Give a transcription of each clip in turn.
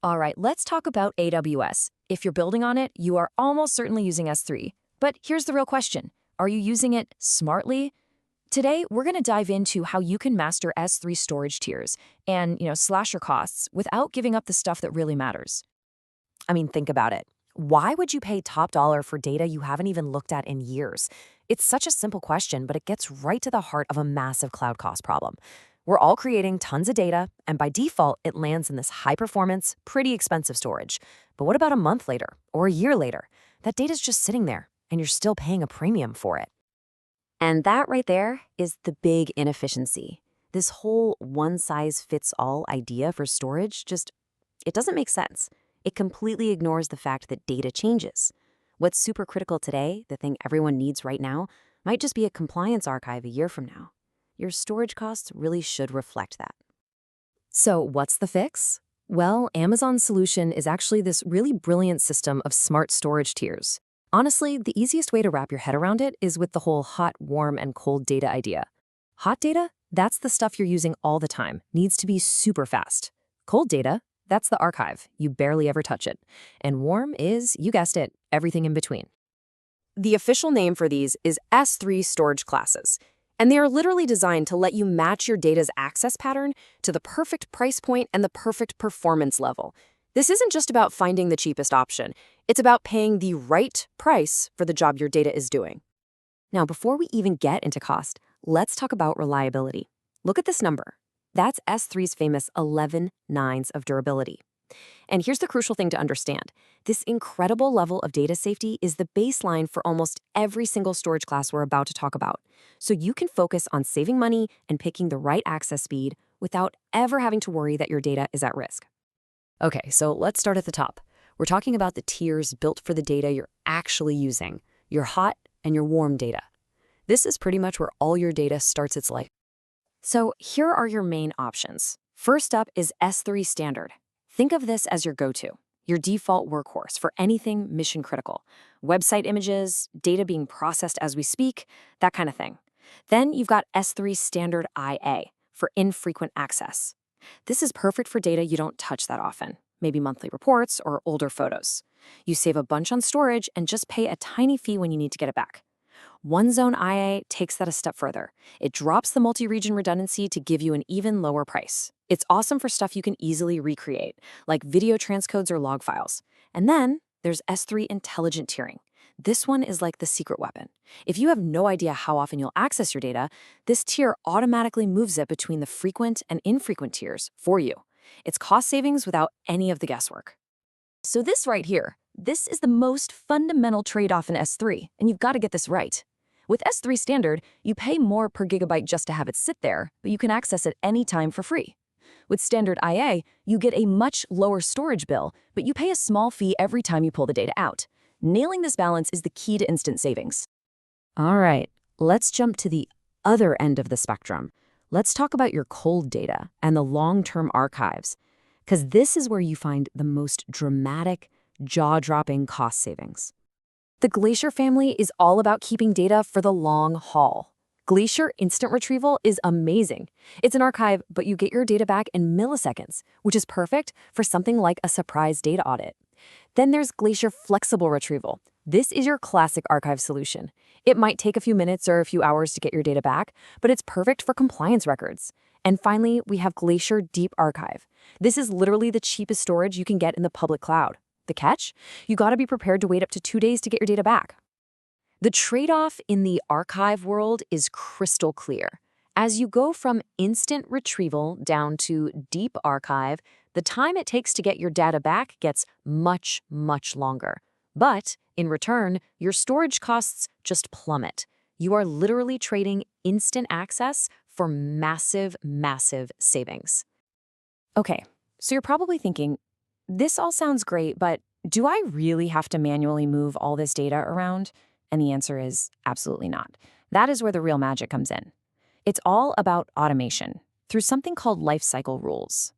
All right, let's talk about AWS. If you're building on it, you are almost certainly using S3. But here's the real question. Are you using it smartly? Today, we're going to dive into how you can master S3 storage tiers and, slash your costs without giving up the stuff that really matters. I mean, think about it. Why would you pay top dollar for data you haven't even looked at in years? It's such a simple question, but it gets right to the heart of a massive cloud cost problem. We're all creating tons of data, and by default, it lands in this high performance, pretty expensive storage. But what about a month later or a year later? That data's just sitting there, and you're still paying a premium for it. And that right there is the big inefficiency. This whole one-size-fits-all idea for storage it doesn't make sense. It completely ignores the fact that data changes. What's super critical today, the thing everyone needs right now, might just be a compliance archive a year from now. Your storage costs really should reflect that. So what's the fix? Well, Amazon's solution is actually this really brilliant system of smart storage tiers. Honestly, the easiest way to wrap your head around it is with the whole hot, warm, and cold data idea. Hot data? That's the stuff you're using all the time, needs to be super fast. Cold data? That's the archive. You barely ever touch it. And warm is, you guessed it, everything in between. The official name for these is S3 storage classes, and they are literally designed to let you match your data's access pattern to the perfect price point and the perfect performance level. This isn't just about finding the cheapest option. It's about paying the right price for the job your data is doing. Now, before we even get into cost, let's talk about reliability. Look at this number. That's S3's famous 11 nines of durability. And here's the crucial thing to understand. This incredible level of data safety is the baseline for almost every single storage class we're about to talk about. So you can focus on saving money and picking the right access speed without ever having to worry that your data is at risk. Okay, so let's start at the top. We're talking about the tiers built for the data you're actually using, your hot and your warm data. This is pretty much where all your data starts its life. So here are your main options. First up is S3 Standard. Think of this as your go-to, your default workhorse for anything mission critical. Website images, data being processed as we speak, that kind of thing. Then you've got S3 Standard IA for infrequent access. This is perfect for data you don't touch that often, maybe monthly reports or older photos. You save a bunch on storage and just pay a tiny fee when you need to get it back. OneZone IA takes that a step further. It drops the multi-region redundancy to give you an even lower price. It's awesome for stuff you can easily recreate, like video transcodes or log files. And then there's S3 Intelligent Tiering. This one is like the secret weapon. If you have no idea how often you'll access your data, this tier automatically moves it between the frequent and infrequent tiers for you. It's cost savings without any of the guesswork. So this right here, this is the most fundamental trade-off in S3, and you've got to get this right. With S3 Standard, you pay more per gigabyte just to have it sit there, but you can access it anytime for free. With Standard IA, you get a much lower storage bill, but you pay a small fee every time you pull the data out. Nailing this balance is the key to instant savings. All right, let's jump to the other end of the spectrum. Let's talk about your cold data and the long-term archives, because this is where you find the most dramatic, jaw-dropping cost savings. The Glacier family is all about keeping data for the long haul. Glacier Instant Retrieval is amazing. It's an archive, but you get your data back in milliseconds, which is perfect for something like a surprise data audit. Then there's Glacier Flexible Retrieval. This is your classic archive solution. It might take a few minutes or a few hours to get your data back, but it's perfect for compliance records. And finally, we have Glacier Deep Archive. This is literally the cheapest storage you can get in the public cloud. The catch? You gotta be prepared to wait up to 2 days to get your data back. The trade-off in the archive world is crystal clear. As you go from instant retrieval down to deep archive, the time it takes to get your data back gets much, much longer. But in return, your storage costs just plummet. You are literally trading instant access for massive, massive savings. Okay, so you're probably thinking, this all sounds great, but do I really have to manually move all this data around? And the answer is absolutely not. That is where the real magic comes in. It's all about automation through something called lifecycle rules.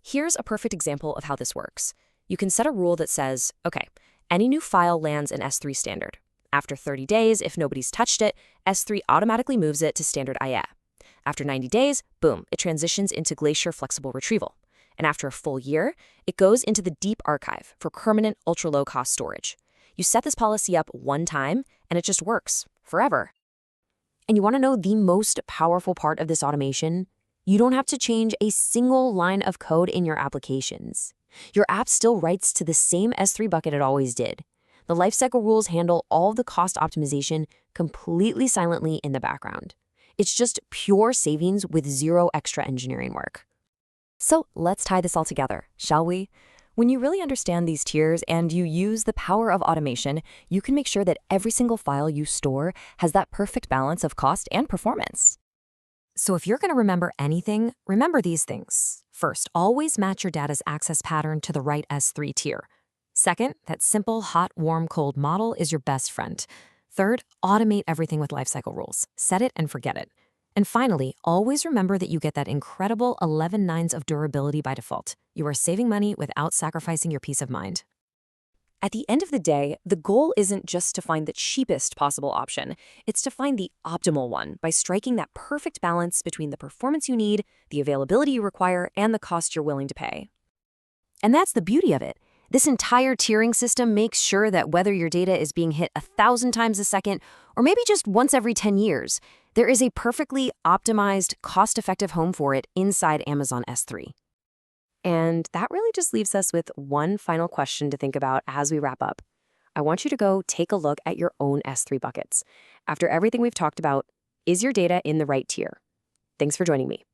Here's a perfect example of how this works. You can set a rule that says, okay, any new file lands in S3 Standard. After 30 days, if nobody's touched it, S3 automatically moves it to Standard IA. After 90 days, boom, it transitions into Glacier Flexible Retrieval. And after a full year, it goes into the deep archive for permanent ultra-low-cost storage. You set this policy up one time, and it just works forever. And you want to know the most powerful part of this automation? You don't have to change a single line of code in your applications. Your app still writes to the same S3 bucket it always did. The lifecycle rules handle all the cost optimization completely silently in the background. It's just pure savings with zero extra engineering work. So let's tie this all together, shall we? When you really understand these tiers and you use the power of automation, you can make sure that every single file you store has that perfect balance of cost and performance. So if you're going to remember anything, remember these things. First, always match your data's access pattern to the right S3 tier. Second, that simple hot, warm, cold model is your best friend. Third, automate everything with lifecycle rules. Set it and forget it. And finally, always remember that you get that incredible 11 nines of durability by default. You are saving money without sacrificing your peace of mind. At the end of the day, the goal isn't just to find the cheapest possible option. It's to find the optimal one by striking that perfect balance between the performance you need, the availability you require, and the cost you're willing to pay. And that's the beauty of it. This entire tiering system makes sure that whether your data is being hit 1,000 times a second or maybe just once every 10 years, there is a perfectly optimized, cost-effective home for it inside Amazon S3. And that really just leaves us with one final question to think about as we wrap up. I want you to go take a look at your own S3 buckets. After everything we've talked about, is your data in the right tier? Thanks for joining me.